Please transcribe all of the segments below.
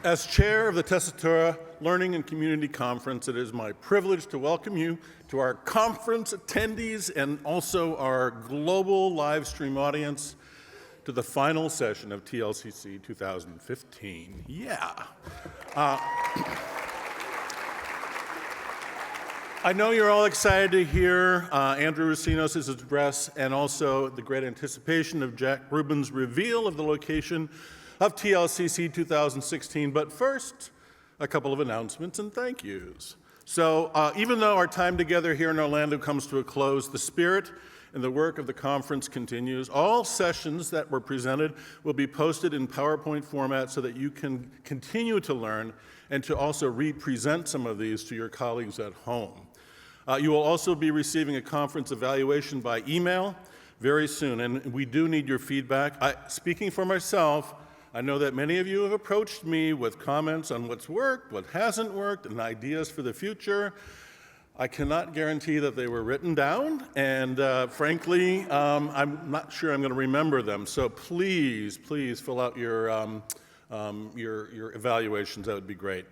As chair of the Tessitura Learning and Community Conference, it is my privilege to welcome you to our conference attendees and also our global live stream audience to the final session of TLCC 2015. Yeah. I know you're all excited to hear Andrew Recinos' address and also the great anticipation of Jack Rubin's reveal of the location of TLCC 2016, but first, a couple of announcements and thank yous. So even though our time together here in Orlando comes to a close, the spirit and the work of the conference continues. All sessions that were presented will be posted in PowerPoint format so that you can continue to learn and to also re-present some of these to your colleagues at home. You will also be receiving a conference evaluation by email very soon, and we do need your feedback. Speaking for myself, I know that many of you have approached me with comments on what's worked, what hasn't worked, and ideas for the future. I cannot guarantee that they were written down, and frankly, I'm not sure I'm going to remember them. So please fill out your evaluations. That would be great.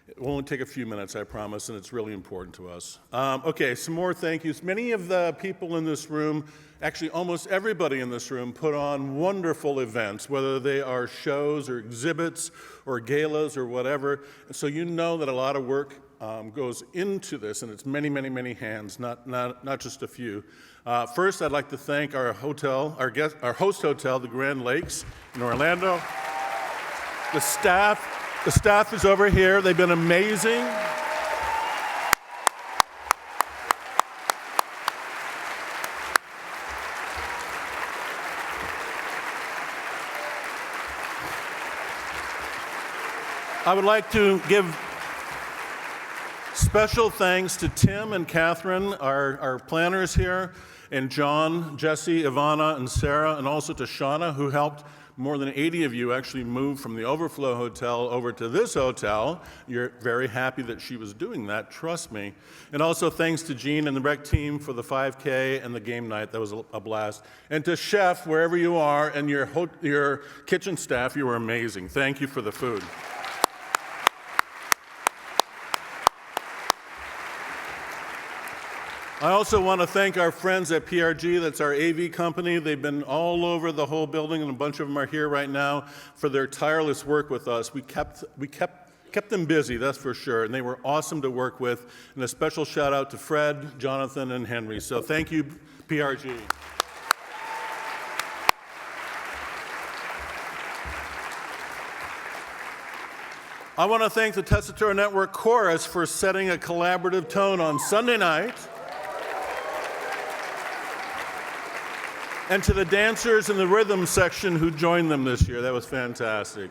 It will only take a few minutes, I promise, and it's really important to us. Okay, some more thank yous. Many of the people in this room, actually almost everybody in this room, put on wonderful events, whether they are shows or exhibits or galas or whatever. And so you know that a lot of work goes into this, and it's many, many, many hands, not just a few. First, I'd like to thank our hotel, our host hotel, the Grand Lakes in Orlando. The staff is over here. They've been amazing. I would like to give special thanks to Tim and Catherine, our planners here, and John, Jesse, Ivana, and Sarah, and also to Shauna, who helped more than 80 of you actually move from the Overflow Hotel over to this hotel. You're very happy that she was doing that, trust me. And also thanks to Jean and the rec team for the 5K and the game night. That was a blast. And to Chef, wherever you are, and your kitchen staff, you were amazing. Thank you for the food. I also want to thank our friends at PRG, that's our AV company. They've been all over the whole building, and a bunch of them are here right now for their tireless work with us. We kept them busy, that's for sure, and they were awesome to work with. And a special shout out to Fred, Jonathan, and Henry. So thank you, PRG. I want to thank the Tessitura Network Chorus for setting a collaborative tone on Sunday night. And to the dancers in the rhythm section who joined them this year. That was fantastic.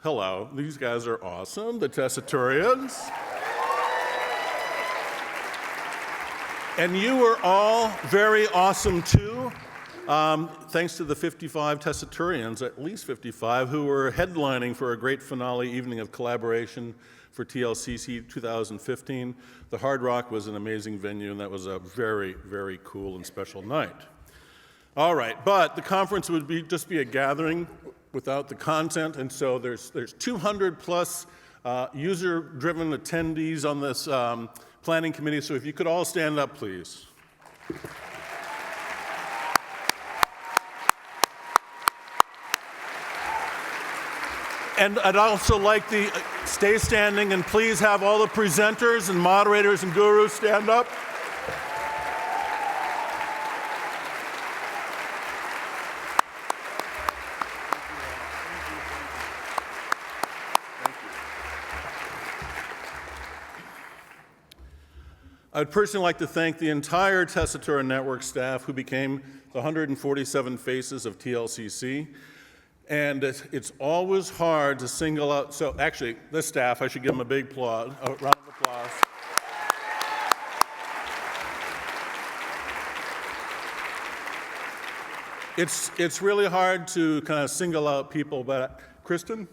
Hello, these guys are awesome, the Tessiturians. And you were all very awesome too. Thanks to the 55 Tessiturians, at least 55, who were headlining for a great finale evening of collaboration for TLCC 2015. The Hard Rock was an amazing venue, and that was a very, very cool and special night. All right, but the conference would just be a gathering without the content, and so there's 200 plus user-driven attendees on this planning committee, so if you could all stand up, please. And I'd also like to stay standing and please have all the presenters and moderators and gurus stand up. I'd personally like to thank the entire Tessitura Network staff who became the 147 faces of TLCC. And it's always hard to single out, so actually, this staff, I should give them a big round of applause. It's really hard to kind of single out people, but Kristen?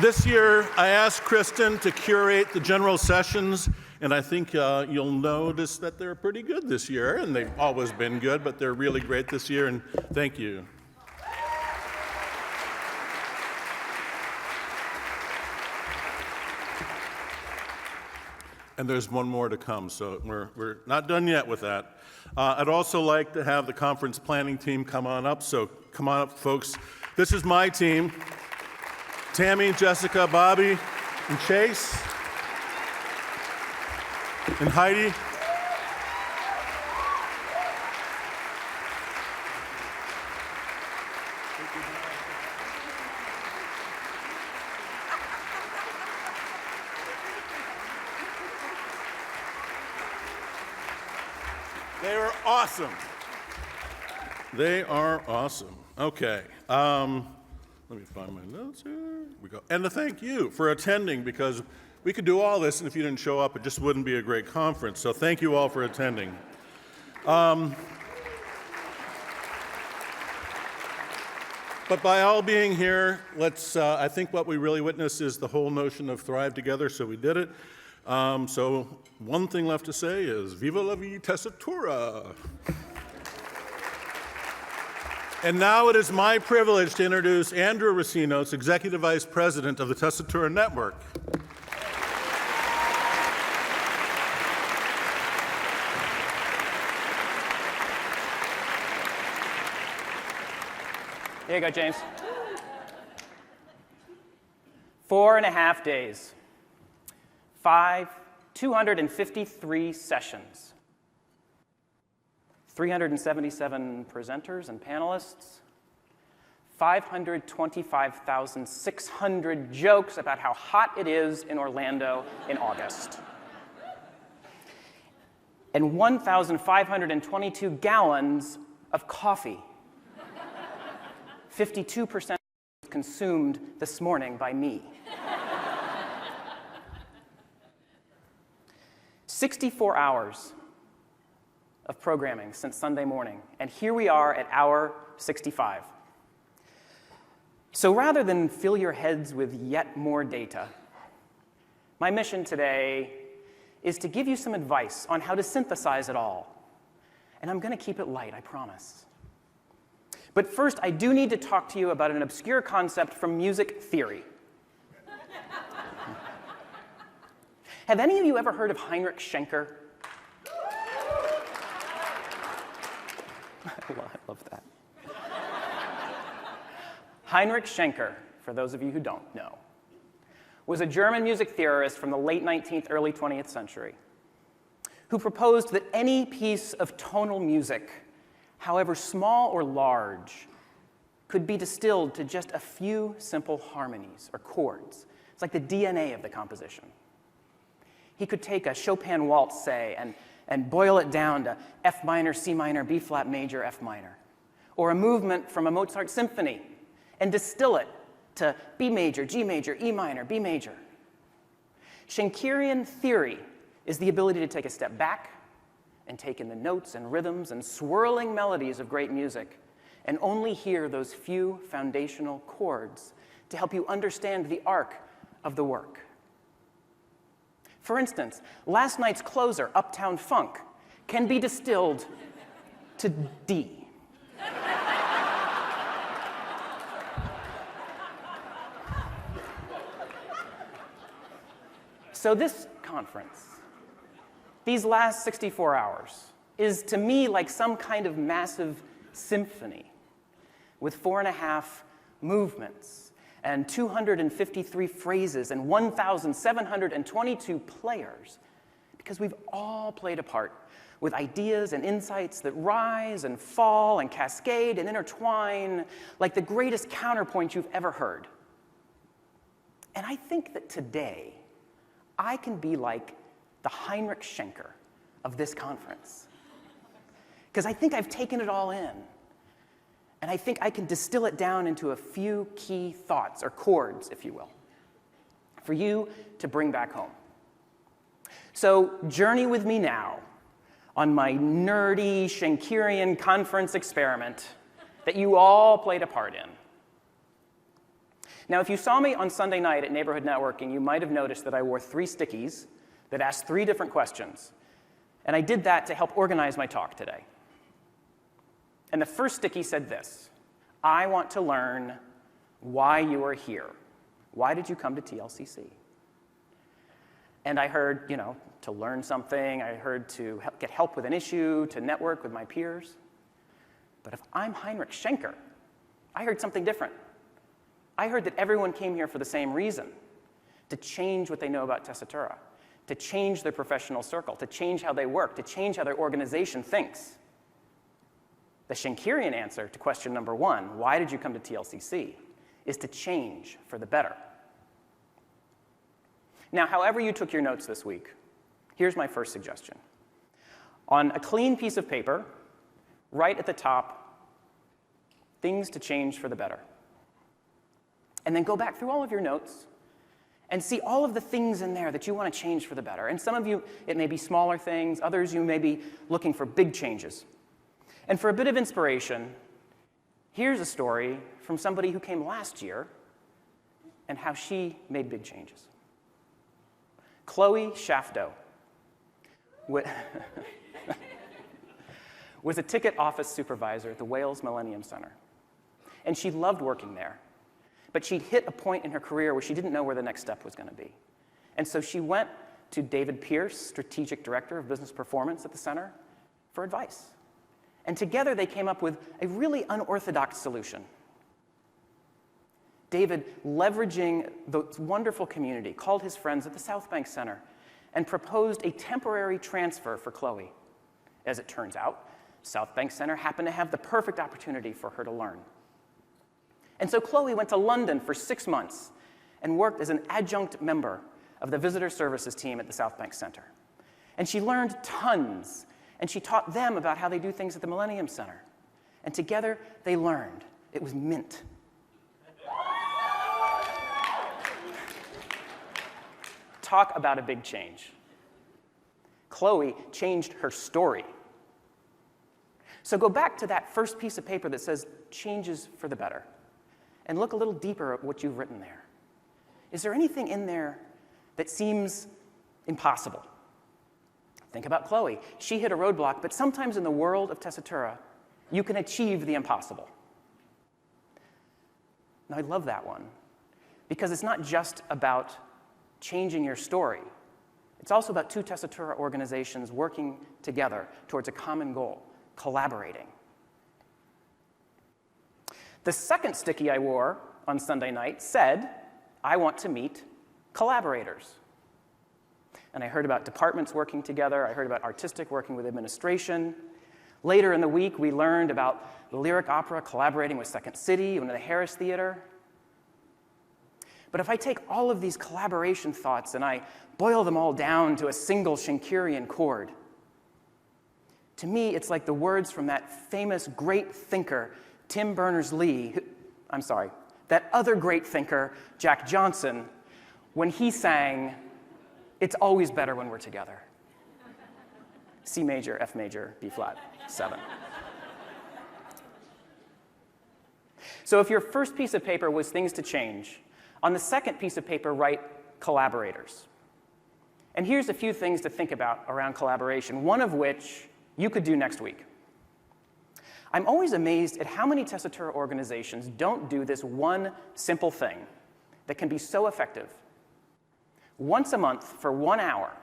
This year, I asked Kristen to curate the general sessions And I think you'll notice that they're pretty good this year, and they've always been good, but they're really great this year, and thank you. And there's one more to come, so we're not done yet with that. I'd also like to have the conference planning team come on up, so come on up, folks. This is my team, Tammy, Jessica, Bobby, and Chase, and Heidi. They are awesome. They are awesome. Okay. Let me find my notes here. Here we go. And to thank you for attending, because we could do all this, and if you didn't show up, it just wouldn't be a great conference. So thank you all for attending. But by all being here, I think what we really witnessed is the whole notion of thrive together, so we did it. So one thing left to say is, Viva la vie Tessitura! And now it is my privilege to introduce Andrew Recinos, Executive Vice President of the Tessitura Network. Here you go, James. 4.5 days. 253 sessions. 377 presenters and panelists. 525,600 jokes about how hot it is in Orlando in August. And 1,522 gallons of coffee. 52% consumed this morning by me. 64 hours of programming since Sunday morning, and here we are at hour 65. So rather than fill your heads with yet more data, my mission today is to give you some advice on how to synthesize it all. And I'm going to keep it light, I promise. But first, I do need to talk to you about an obscure concept from music theory. Have any of you ever heard of Heinrich Schenker? I love that. Heinrich Schenker, for those of you who don't know, was a German music theorist from the late 19th, early 20th century, who proposed that any piece of tonal music, however small or large, could be distilled to just a few simple harmonies or chords. It's like the DNA of the composition. He could take a Chopin waltz, say, and boil it down to F minor, C minor, B flat major, F minor, or a movement from a Mozart symphony, and distill it to B major, G major, E minor, B major. Schenkerian theory is the ability to take a step back and take in the notes and rhythms and swirling melodies of great music, and only hear those few foundational chords to help you understand the arc of the work. For instance, last night's closer, Uptown Funk, can be distilled to D. So this conference, these last 64 hours, is to me like some kind of massive symphony with 4.5 movements and 253 phrases and 1,722 players, because we've all played a part with ideas and insights that rise and fall and cascade and intertwine like the greatest counterpoint you've ever heard. And I think that today, I can be like the Heinrich Schenker of this conference, because I think I've taken it all in. And I think I can distill it down into a few key thoughts, or chords, if you will, for you to bring back home. So journey with me now on my nerdy Schenkerian conference experiment that you all played a part in. Now, if you saw me on Sunday night at Neighborhood Networking, you might have noticed that I wore 3 stickies that asked 3 different questions. And I did that to help organize my talk today. And the first sticky said this: I want to learn why you are here. Why did you come to TLCC? And I heard, to learn something. I heard to get help with an issue, to network with my peers. But if I'm Heinrich Schenker, I heard something different. I heard that everyone came here for the same reason: to change what they know about Tessitura, to change their professional circle, to change how they work, to change how their organization thinks. The Schenkerian answer to question number 1, why did you come to TLCC, is to change for the better. Now, however you took your notes this week, here's my first suggestion. On a clean piece of paper, write at the top, things to change for the better. And then go back through all of your notes and see all of the things in there that you want to change for the better. And some of you, it may be smaller things. Others, you may be looking for big changes. And for a bit of inspiration, here's a story from somebody who came last year and how she made big changes. Chloe Shafto was a ticket office supervisor at the Wales Millennium Center. And she loved working there. But she'd hit a point in her career where she didn't know where the next step was going to be. And so she went to David Pierce, Strategic Director of Business Performance at the center, for advice. And together they came up with a really unorthodox solution. David, leveraging the wonderful community, called his friends at the South Bank Center and proposed a temporary transfer for Chloe. As it turns out, South Bank Center happened to have the perfect opportunity for her to learn. And so Chloe went to London for 6 months and worked as an adjunct member of the visitor services team at the South Bank Center. And she learned tons, and she taught them about how they do things at the Millennium Center. And together, they learned. It was mint. Talk about a big change. Chloe changed her story. So go back to that first piece of paper that says changes for the better and look a little deeper at what you've written there. Is there anything in there that seems impossible? Think about Chloe. She hit a roadblock, but sometimes in the world of Tessitura, you can achieve the impossible. Now, I love that one because it's not just about changing your story. It's also about 2 Tessitura organizations working together towards a common goal, collaborating. The second sticky I wore on Sunday night said, I want to meet collaborators. And I heard about departments working together. I heard about artistic working with administration. Later in the week, we learned about the Lyric Opera collaborating with Second City and the Harris Theater. But if I take all of these collaboration thoughts and I boil them all down to a single Schenkerian chord, to me, it's like the words from that famous great thinker, Tim Berners-Lee, that other great thinker, Jack Johnson, when he sang, "It's always better when we're together." C major, F major, B flat, 7. So if your first piece of paper was things to change, on the second piece of paper, write collaborators. And here's a few things to think about around collaboration, one of which you could do next week. I'm always amazed at how many Tessitura organizations don't do this one simple thing that can be so effective. Once a month, for 1 hour,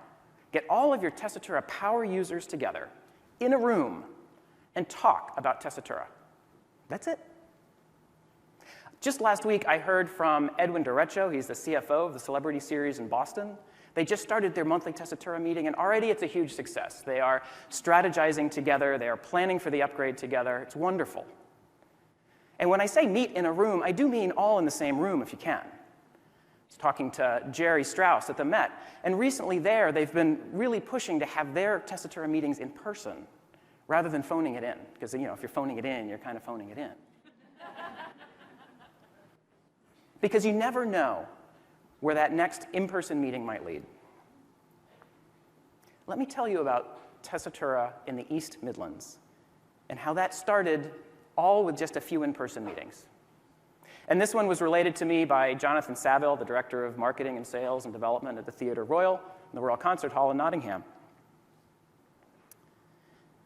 get all of your Tessitura power users together in a room and talk about Tessitura. That's it. Just last week, I heard from Edwin Derecho. He's the CFO of the Celebrity Series in Boston. They just started their monthly Tessitura meeting, and already it's a huge success. They are strategizing together. They are planning for the upgrade together. It's wonderful. And when I say meet in a room, I do mean all in the same room if you can. I was talking to Jerry Strauss at the Met, and recently they've been really pushing to have their Tessitura meetings in person rather than phoning it in. Because, if you're phoning it in, you're kind of phoning it in. Because you never know where that next in-person meeting might lead. Let me tell you about Tessitura in the East Midlands and how that started all with just a few in-person meetings. And this one was related to me by Jonathan Saville, the Director of Marketing and Sales and Development at the Theatre Royal and the Royal Concert Hall in Nottingham.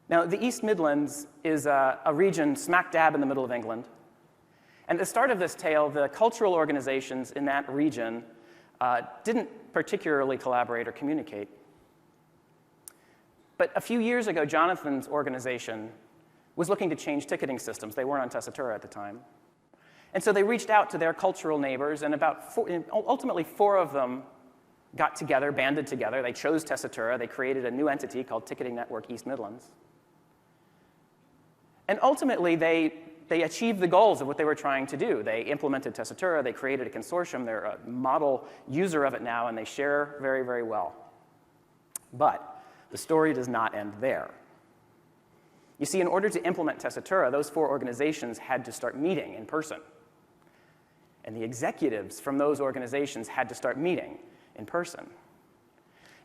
Now, the East Midlands is a region smack dab in the middle of England. And at the start of this tale, the cultural organizations in that region didn't particularly collaborate or communicate. But a few years ago, Jonathan's organization was looking to change ticketing systems. They weren't on Tessitura at the time. And so they reached out to their cultural neighbors, and ultimately 4 of them got together, banded together. They chose Tessitura. They created a new entity called Ticketing Network East Midlands. And ultimately, they achieved the goals of what they were trying to do. They implemented Tessitura. They created a consortium. They're a model user of it now, and they share very, very well. But the story does not end there. You see, in order to implement Tessitura, those 4 organizations had to start meeting in person. And the executives from those organizations had to start meeting in person.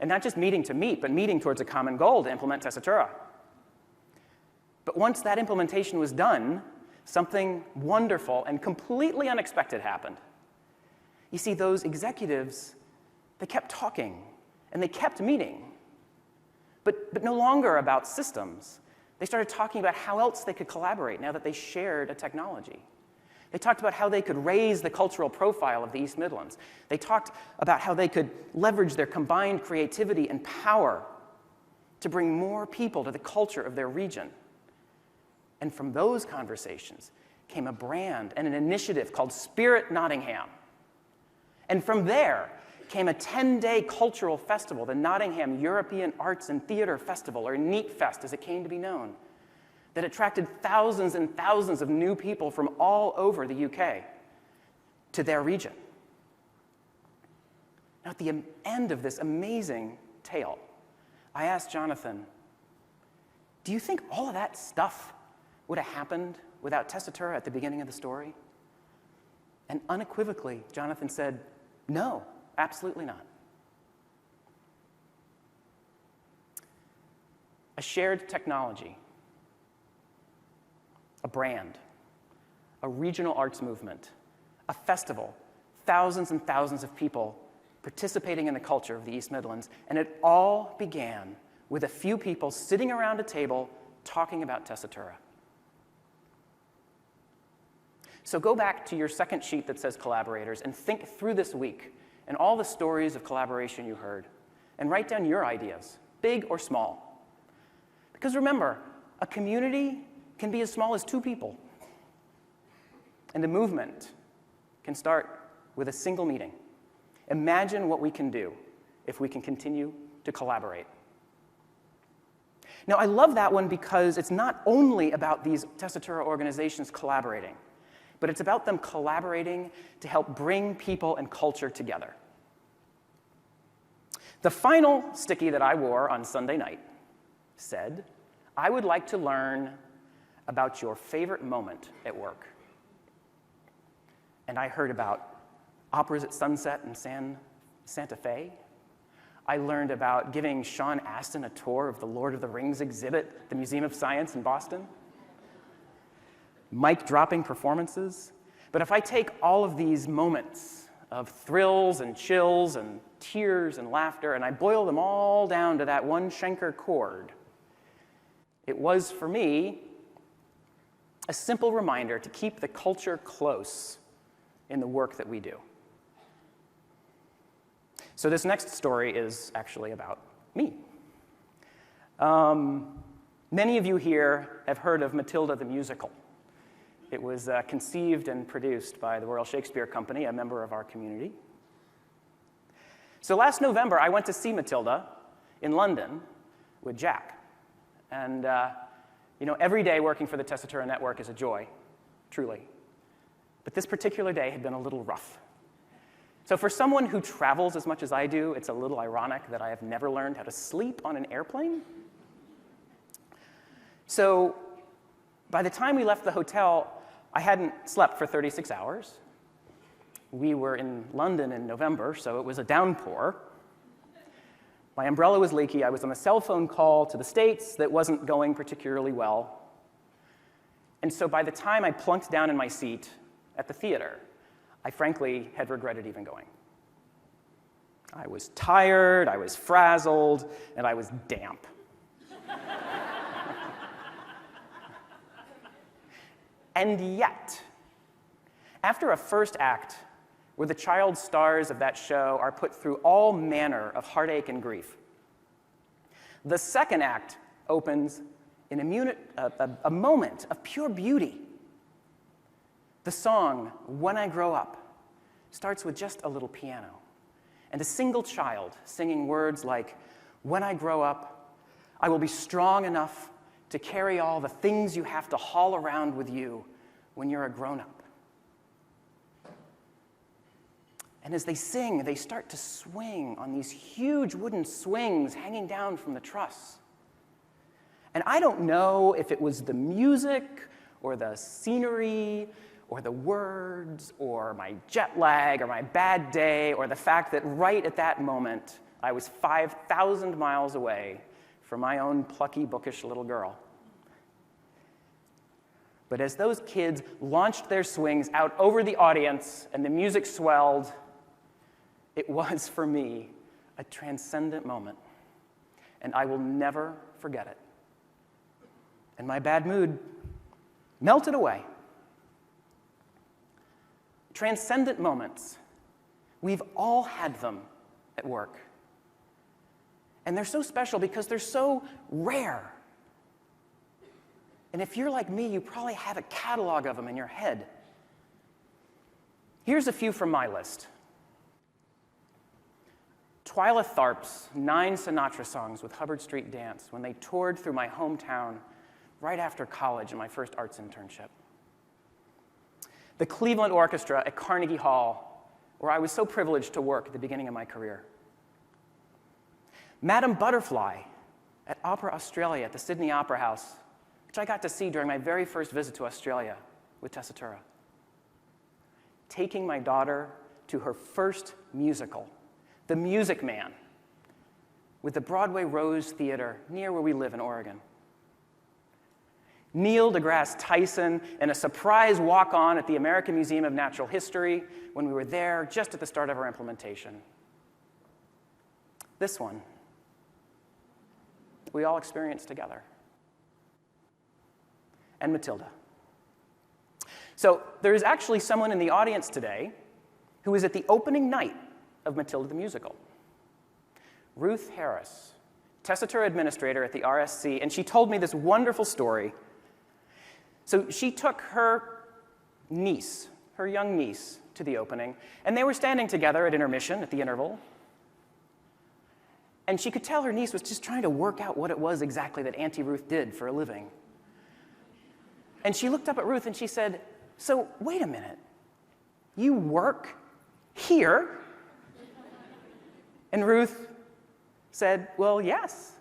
And not just meeting to meet, but meeting towards a common goal to implement Tessitura. But once that implementation was done, something wonderful and completely unexpected happened. You see, those executives, they kept talking, and they kept meeting. But no longer about systems. They started talking about how else they could collaborate now that they shared a technology. They talked about how they could raise the cultural profile of the East Midlands. They talked about how they could leverage their combined creativity and power to bring more people to the culture of their region. And from those conversations came a brand and an initiative called Spirit Nottingham. And from there came a 10-day cultural festival, the Nottingham European Arts and Theatre Festival, or NEATFest as it came to be known, that attracted thousands and thousands of new people from all over the UK to their region. Now, at the end of this amazing tale, I asked Jonathan, do you think all of that stuff would have happened without Tessitura at the beginning of the story? And unequivocally, Jonathan said, no, absolutely not. A shared technology, a brand, a regional arts movement, a festival, thousands and thousands of people participating in the culture of the East Midlands, and it all began with a few people sitting around a table talking about Tessitura. So go back to your second sheet that says collaborators and think through this week and all the stories of collaboration you heard, and write down your ideas, big or small. Because remember, a community can be as small as 2 people. And a movement can start with a single meeting. Imagine what we can do if we can continue to collaborate. Now, I love that one because it's not only about these Tessitura organizations collaborating, but it's about them collaborating to help bring people and culture together. The final sticky that I wore on Sunday night said, I would like to learn about your favorite moment at work. And I heard about operas at Sunset in Santa Fe. I learned about giving Sean Astin a tour of the Lord of the Rings exhibit at the Museum of Science in Boston. Mic-dropping performances. But if I take all of these moments of thrills and chills and tears and laughter, and I boil them all down to that one Schenker chord, it was, for me, a simple reminder to keep the culture close in the work that we do. So this next story is actually about me. Many of you here have heard of Matilda the musical. It was conceived and produced by the Royal Shakespeare Company, a member of our community. So last November, I went to see Matilda in London with Jack. And every day working for the Tessitura Network is a joy, truly. But this particular day had been a little rough. So for someone who travels as much as I do, it's a little ironic that I have never learned how to sleep on an airplane. So by the time we left the hotel, I hadn't slept for 36 hours. We were in London in November, so it was a downpour. My umbrella was leaky. I was on a cell phone call to the States that wasn't going particularly well. And so by the time I plunked down in my seat at the theater, I frankly had regretted even going. I was tired, I was frazzled, and I was damp. And yet, after a first act where the child stars of that show are put through all manner of heartache and grief, the second act opens in a moment of pure beauty. The song, When I Grow Up, starts with just a little piano and a single child singing words like, when I grow up, I will be strong enough to carry all the things you have to haul around with you when you're a grown-up. And as they sing, they start to swing on these huge wooden swings hanging down from the truss. And I don't know if it was the music or the scenery or the words or my jet lag or my bad day or the fact that right at that moment I was 5,000 miles away from my own plucky, bookish little girl. But as those kids launched their swings out over the audience and the music swelled, it was, for me, a transcendent moment, and I will never forget it. And my bad mood melted away. Transcendent moments, we've all had them at work. And they're so special because they're so rare. And if you're like me, you probably have a catalog of them in your head. Here's a few from my list. Twyla Tharp's 9 Sinatra songs with Hubbard Street Dance when they toured through my hometown right after college in my first arts internship. The Cleveland Orchestra at Carnegie Hall, where I was so privileged to work at the beginning of my career. Madame Butterfly at Opera Australia at the Sydney Opera House, which I got to see during my very first visit to Australia with Tessitura. Taking my daughter to her first musical, The Music Man, with the Broadway Rose Theater near where we live in Oregon. Neil deGrasse Tyson and a surprise walk-on at the American Museum of Natural History when we were there just at the start of our implementation. This one, we all experienced together. And Matilda. So there's actually someone in the audience today who was at the opening night of Matilda the Musical. Ruth Harris, Tessitura administrator at the RSC, and she told me this wonderful story. So she took her niece, her young niece, to the opening, and they were standing together at intermission, at the interval. And she could tell her niece was just trying to work out what it was exactly that Auntie Ruth did for a living. And she looked up at Ruth and she said, so wait a minute, you work here? And Ruth said, well, yes.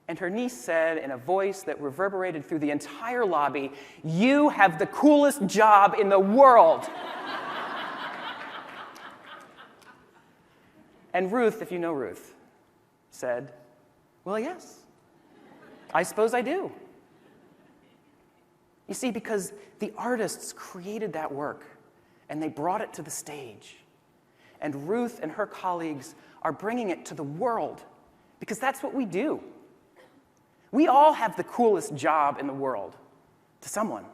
And her niece said in a voice that reverberated through the entire lobby, you have the coolest job in the world. And Ruth, if you know Ruth, said, well, yes, I suppose I do. You see, because the artists created that work, and they brought it to the stage. And Ruth and her colleagues are bringing it to the world, because that's what we do. We all have the coolest job in the world, to someone,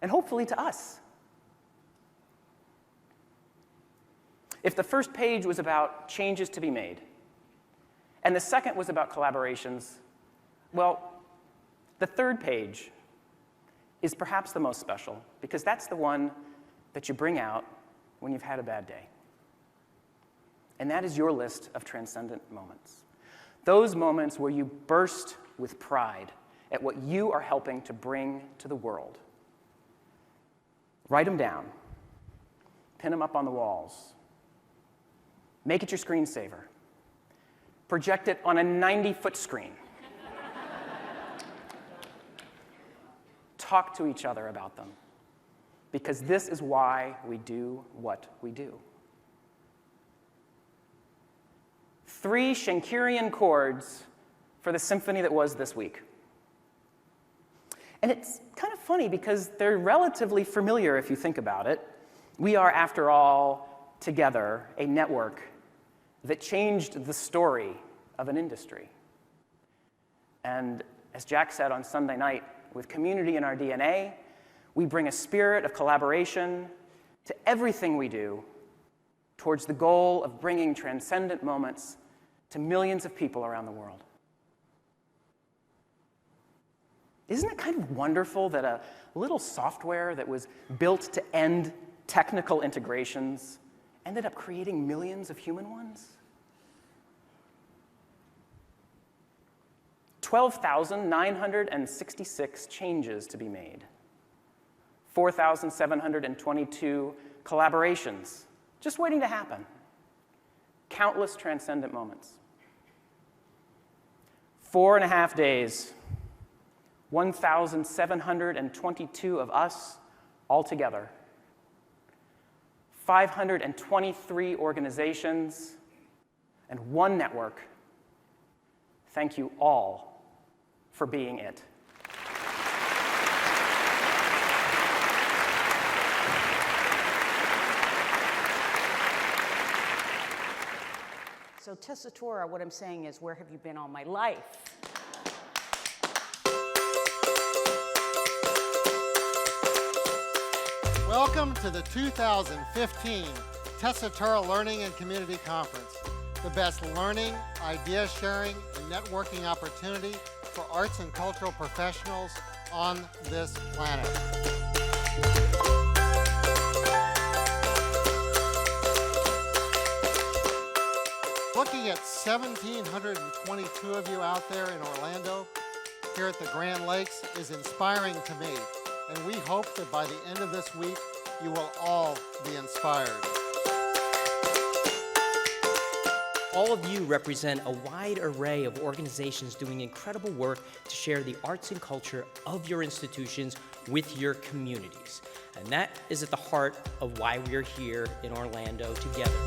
and hopefully to us. If the first page was about changes to be made, and the second was about collaborations, well, the third page is perhaps the most special, because that's the one that you bring out when you've had a bad day. And that is your list of transcendent moments. Those moments where you burst with pride at what you are helping to bring to the world. Write them down. Pin them up on the walls. Make it your screensaver. Project it on a 90-foot screen. Talk to each other about them, because this is why we do what we do. 3 Schenkerian chords for the symphony that was this week. And it's kind of funny because they're relatively familiar if you think about it. We are, after all, together, a network that changed the story of an industry. And as Jack said on Sunday night, with community in our DNA, we bring a spirit of collaboration to everything we do towards the goal of bringing transcendent moments to millions of people around the world. Isn't it kind of wonderful that a little software that was built to end technical integrations ended up creating millions of human ones? 12,966 changes to be made. 4,722 collaborations just waiting to happen. Countless transcendent moments. 4.5 days. 1,722 of us all together. 523 organizations and one network. Thank you all for being it. So Tessitura, what I'm saying is, where have you been all my life? Welcome to the 2015 Tessitura Learning and Community Conference, the best learning, idea sharing, and networking opportunity for arts and cultural professionals on this planet. Looking at 1,722 of you out there in Orlando, here at the Grand Lakes, is inspiring to me. And we hope that by the end of this week, you will all be inspired. All of you represent a wide array of organizations doing incredible work to share the arts and culture of your institutions with your communities. And that is at the heart of why we are here in Orlando together.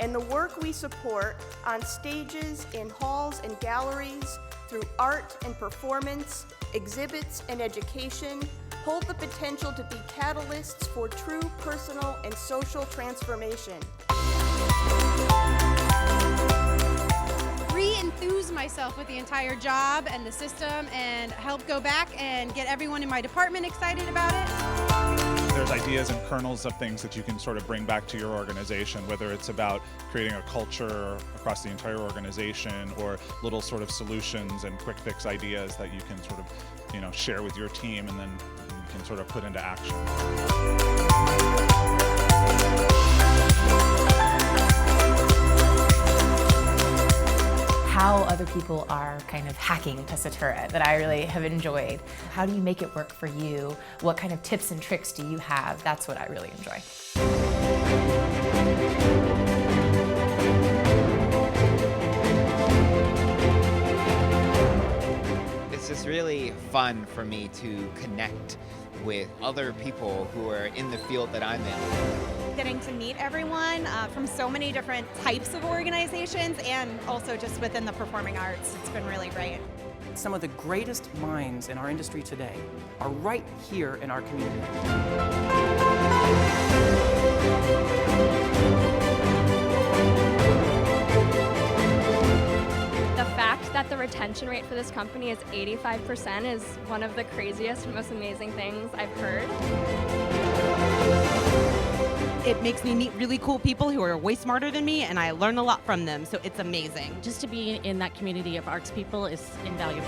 And the work we support on stages, in halls and galleries, through art and performance, exhibits and education, hold the potential to be catalysts for true personal and social transformation. Re-enthuse myself with the entire job and the system and help go back and get everyone in my department excited about it. There's ideas and kernels of things that you can sort of bring back to your organization, whether it's about creating a culture across the entire organization or little sort of solutions and quick fix ideas that you can sort of, share with your team and then you can sort of put into action. How other people are kind of hacking Tessitura that I really have enjoyed. How do you make it work for you? What kind of tips and tricks do you have? That's what I really enjoy. It's just really fun for me to connect with other people who are in the field that I'm in. Getting to meet everyone from so many different types of organizations and also just within the performing arts. It's been really great. Some of the greatest minds in our industry today are right here in our community. The fact that the retention rate for this company is 85% is one of the craziest and most amazing things I've heard. It makes me meet really cool people who are way smarter than me, and I learn a lot from them, so it's amazing. Just to be in that community of arts people is invaluable.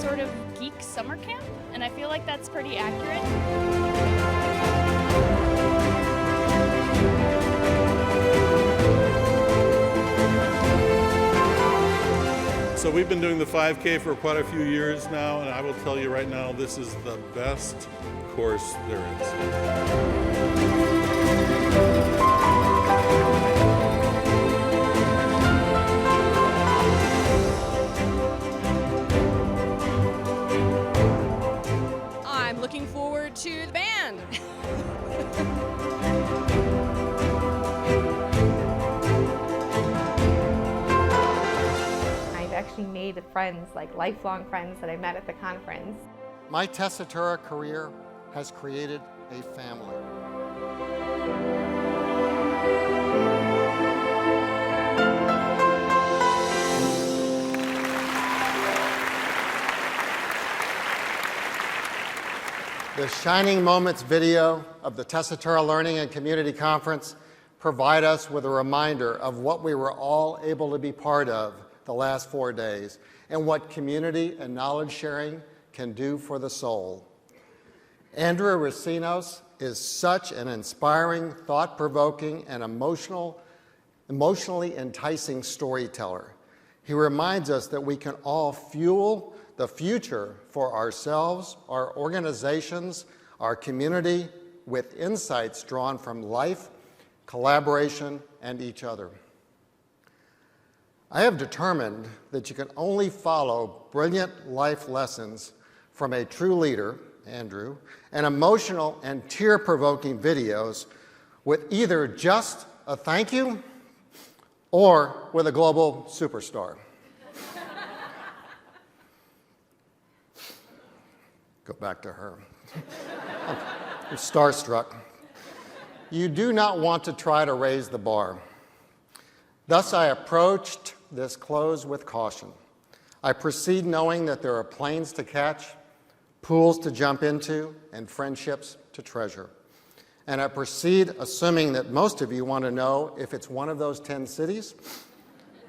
Sort of geek summer camp, and I feel like that's pretty accurate. So we've been doing the 5K for quite a few years now, and I will tell you right now, this is the best course there is. actually made friends, like lifelong friends that I met at the conference. My Tessitura career has created a family. The Shining Moments video of the Tessitura Learning and Community Conference provide us with a reminder of what we were all able to be part of the last 4 days and what community and knowledge sharing can do for the soul. Andrew Recinos is such an inspiring, thought-provoking, and emotionally enticing storyteller. He reminds us that we can all fuel the future for ourselves, our organizations, our community, with insights drawn from life, collaboration, and each other. I have determined that you can only follow brilliant life lessons from a true leader, Andrew, and emotional and tear-provoking videos with either just a thank you or with a global superstar. Go back to her. I'm starstruck. You do not want to try to raise the bar. Thus, I approached this close with caution. I proceed knowing that there are planes to catch, pools to jump into, and friendships to treasure. And I proceed assuming that most of you want to know if it's one of those 10 cities,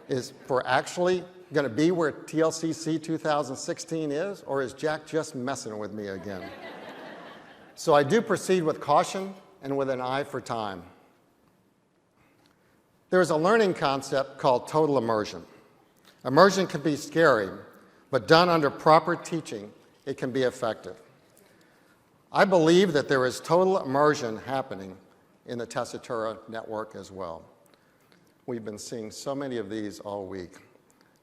is for actually going to be where TLCC 2016 is, or is Jack just messing with me again? So I do proceed with caution and with an eye for time. There's a learning concept called total immersion. Immersion can be scary, but done under proper teaching, it can be effective. I believe that there is total immersion happening in the Tessitura Network as well. We've been seeing so many of these all week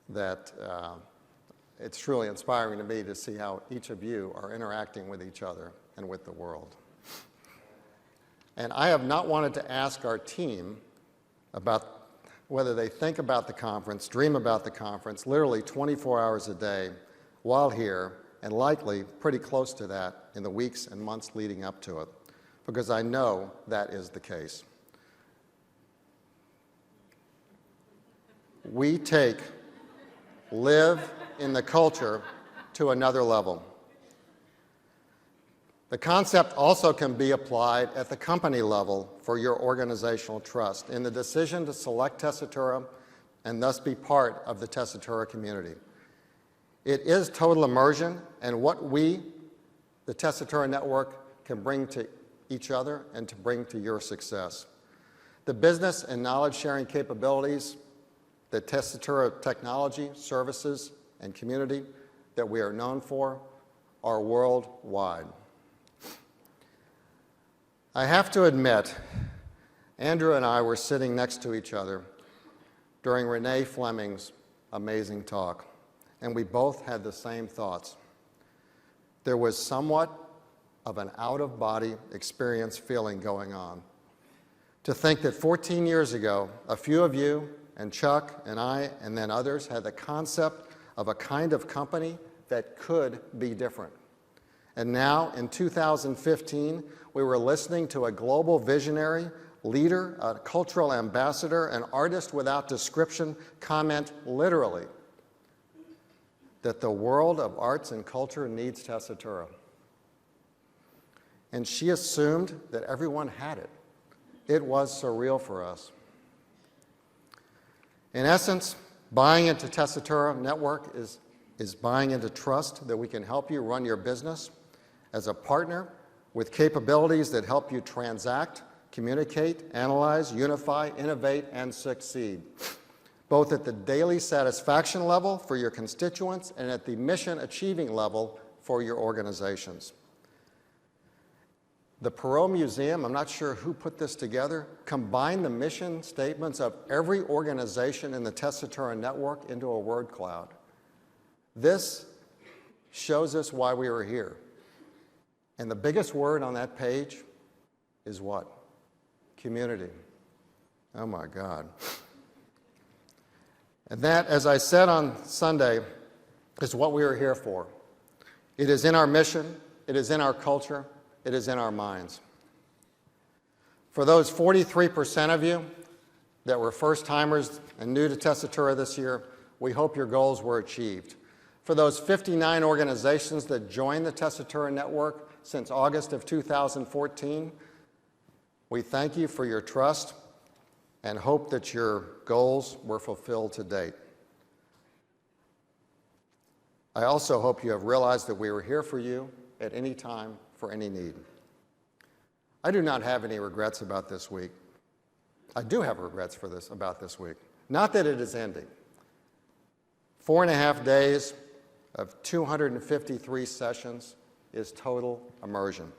that it's truly inspiring to me to see how each of you are interacting with each other and with the world. And I have not wanted to ask our team about whether they think about the conference, dream about the conference, literally 24 hours a day while here, and likely pretty close to that in the weeks and months leading up to it, because I know that is the case. We take live in the culture to another level. The concept also can be applied at the company level for your organizational trust in the decision to select Tessitura and thus be part of the Tessitura community. It is total immersion and what we, the Tessitura Network, can bring to each other and to bring to your success. The business and knowledge sharing capabilities, the Tessitura technology, services, and community that we are known for are worldwide. I have to admit, Andrew and I were sitting next to each other during Renee Fleming's amazing talk, and we both had the same thoughts. There was somewhat of an out-of-body experience feeling going on. To think that 14 years ago, a few of you and Chuck and I and then others had the concept of a kind of company that could be different. And now, in 2015, we were listening to a global visionary, leader, a cultural ambassador, an artist without description comment literally that the world of arts and culture needs Tessitura. And she assumed that everyone had it. It was surreal for us. In essence, buying into Tessitura Network is buying into trust that we can help you run your business as a partner with capabilities that help you transact, communicate, analyze, unify, innovate, and succeed, both at the daily satisfaction level for your constituents and at the mission achieving level for your organizations. The Perot Museum, I'm not sure who put this together, combined the mission statements of every organization in the Tessitura Network into a word cloud. This shows us why we were here. And the biggest word on that page is what? Community. Oh my God. And that, as I said on Sunday, is what we are here for. It is in our mission, it is in our culture, it is in our minds. For those 43% of you that were first-timers and new to Tessitura this year, we hope your goals were achieved. For those 59 organizations that joined the Tessitura Network since August of 2014, we thank you for your trust and hope that your goals were fulfilled to date. I also hope you have realized that we were here for you at any time for any need. I do not have any regrets about this week. I do have regrets about this week. Not that it is ending. 4.5 days of 253 sessions is total immersion.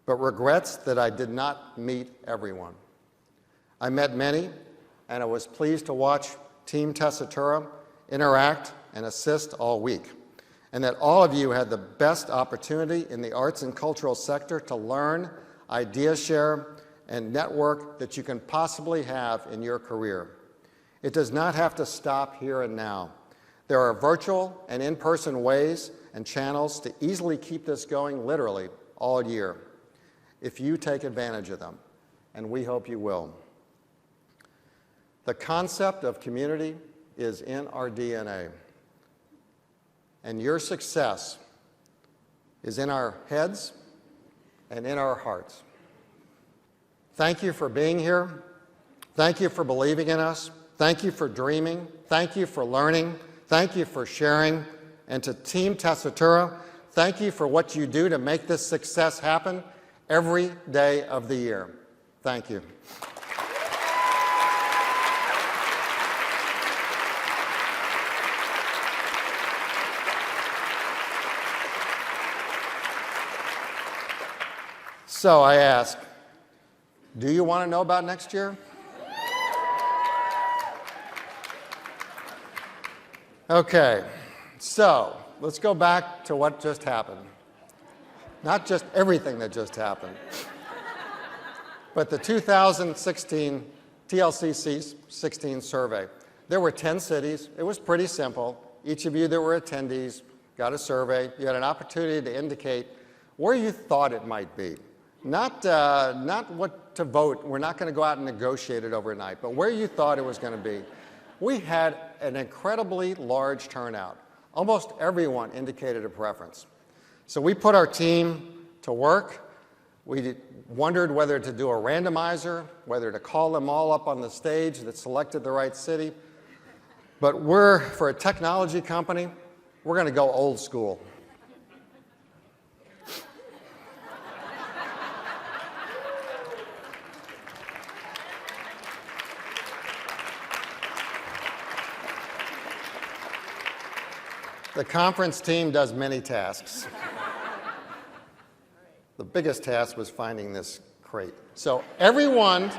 But regrets that I did not meet everyone. I met many, and I was pleased to watch Team Tessitura interact and assist all week, and that all of you had the best opportunity in the arts and cultural sector to learn, idea share, and network that you can possibly have in your career. It does not have to stop here and now. There are virtual and in-person ways and channels to easily keep this going literally all year, if you take advantage of them, and we hope you will. The concept of community is in our DNA, and your success is in our heads and in our hearts. Thank you for being here. Thank you for believing in us. Thank you for dreaming. Thank you for learning. Thank you for sharing. And to Team Tessitura, thank you for what you do to make this success happen every day of the year. Thank you. So I ask, do you want to know about next year? Okay, so let's go back to what just happened. Not just everything that just happened, but the 2016 TLCC 16 survey. There were 10 cities. It was pretty simple. Each of you that were attendees got a survey. You had an opportunity to indicate where you thought it might be. Not what to vote. We're not going to go out and negotiate it overnight, but where you thought it was going to be. We had an incredibly large turnout. Almost everyone indicated a preference. So we put our team to work. We wondered whether to do a randomizer, whether to call them all up on the stage that selected the right city. But for a technology company, we're going to go old school. The conference team does many tasks. The biggest task was finding this crate. So everyone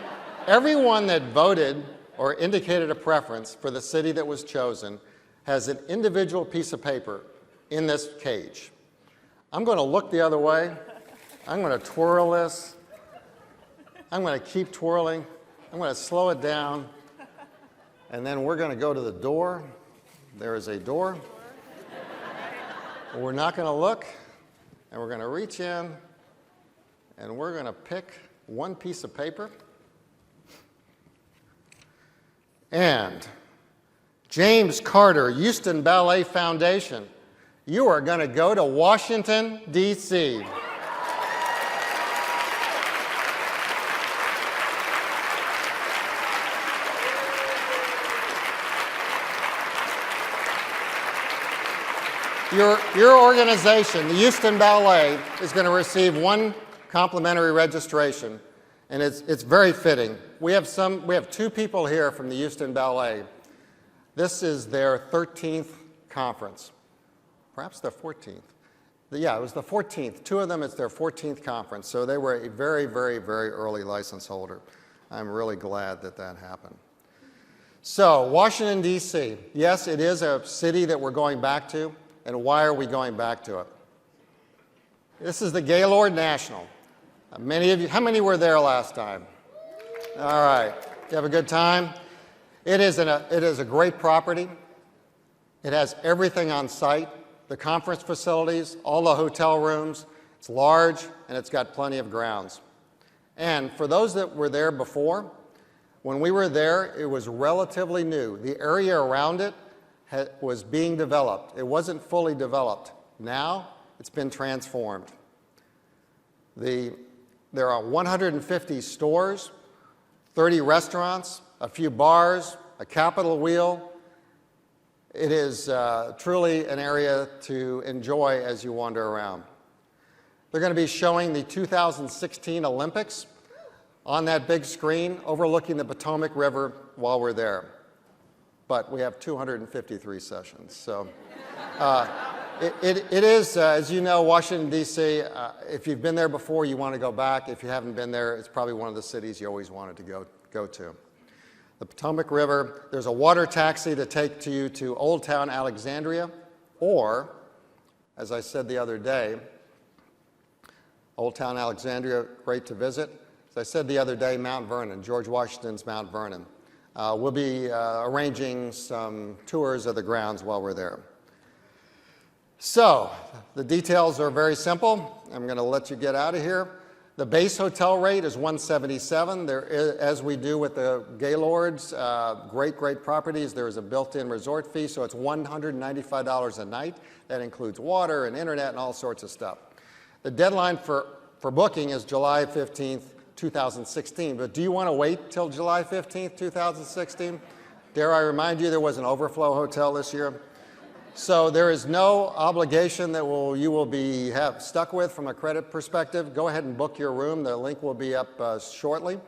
that voted or indicated a preference for the city that was chosen has an individual piece of paper in this cage. I'm going to look the other way. I'm going to twirl this. I'm going to keep twirling. I'm going to slow it down. And then we're going to go to the door. There is a door. We're not going to look, and we're going to reach in, and we're going to pick one piece of paper. And James Carter Houston Ballet Foundation, you are going to go to Washington, D.C. Your organization, the Houston Ballet, is going to receive one complimentary registration, and it's very fitting. We have 2 people here from the Houston Ballet. This is their 13th conference, perhaps their 14th. Yeah, it was the 14th. 2 of them, it's their 14th conference, so they were a very, very, very early license holder. I'm really glad that that happened. So, Washington, D.C. Yes, it is a city that we're going back to. And why are we going back to it? This is the Gaylord National. Many of you, how many were there last time? All right, you have a good time? It is a great property. It has everything on site, the conference facilities, all the hotel rooms. It's large, and it's got plenty of grounds. And for those that were there before, when we were there, it was relatively new. The area around it was being developed. It wasn't fully developed. Now, it's been transformed. There are 150 stores, 30 restaurants, a few bars, a Capitol wheel. It is truly an area to enjoy as you wander around. They're going to be showing the 2016 Olympics on that big screen overlooking the Potomac River while we're there. But we have 253 sessions. So it is, as you know, Washington, D.C., if you've been there before, you want to go back. If you haven't been there, it's probably one of the cities you always wanted to go to. The Potomac River, there's a water taxi to take you to Old Town Alexandria, or, as I said the other day, Old Town Alexandria, great to visit. As I said the other day, Mount Vernon, George Washington's Mount Vernon. We'll be arranging some tours of the grounds while we're there. So, the details are very simple. I'm going to let you get out of here. The base hotel rate is $177. There is, as we do with the Gaylords, great properties, there is a built-in resort fee, so it's $195 a night. That includes water and internet and all sorts of stuff. The deadline for booking is July 15th, 2016. But do you want to wait till July 15th, 2016? Dare I remind you there was an overflow hotel this year? So there is no obligation that you will be stuck with from a credit perspective. Go ahead and book your room. The link will be up shortly.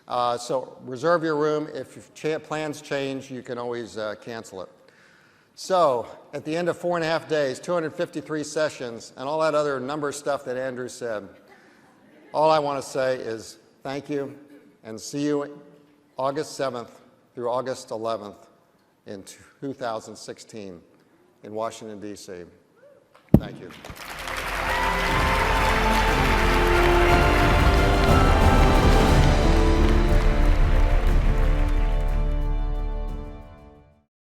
So reserve your room. If plans change, you can always cancel it. So at the end of 4.5 days, 253 sessions, and all that other number stuff that Andrew said, all I want to say is thank you, and see you August 7th through August 11th in 2016 in Washington, D.C. Thank you.